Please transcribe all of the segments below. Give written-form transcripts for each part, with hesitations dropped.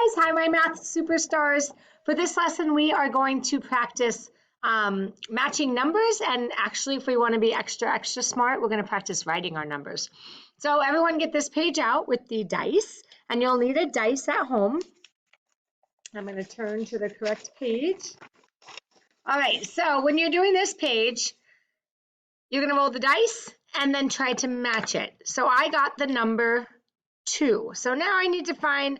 guys, hi my math superstars. For this lesson we are going to practice matching numbers, and actually if we want to be extra smart, we're going to practice writing our numbers. So everyone get this page out with the dice, and you'll need a dice at home. I'm going to turn to the correct page. All right, so when you're doing this page, you're going to roll the dice and then try to match it. So I got the number 2. So now I need to find,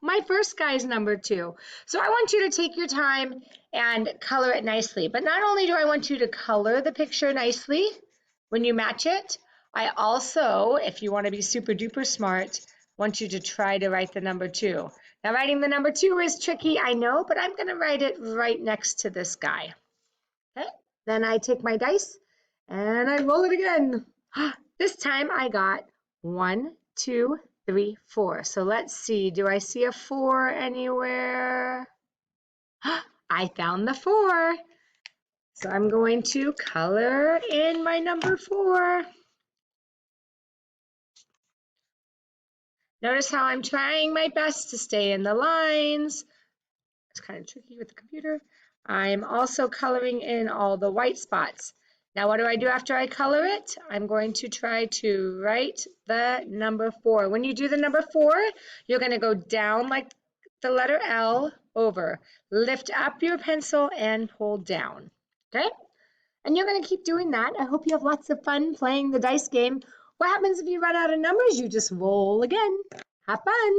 my first guy's number 2. So I want you to take your time and color it nicely. But not only do I want you to color the picture nicely when you match it, I also, if you want to be super duper smart, want you to try to write the number 2. Now writing the number 2 is tricky, I know, but I'm going to write it right next to this guy. Okay, then I take my dice and I roll it again. This time I got 1, 2, 3, 4. So let's see, do I see a 4 anywhere? I found the 4. So I'm going to color in my number 4. Notice how I'm trying my best to stay in the lines. It's kind of tricky with the computer. I'm also coloring in all the white spots. Now what do I do after I color it? I'm going to try to write the number 4. When you do the number 4, you're going to go down like the letter L, over. Lift up your pencil and pull down. Okay? And you're going to keep doing that. I hope you have lots of fun playing the dice game. What happens if you run out of numbers? You just roll again. Have fun.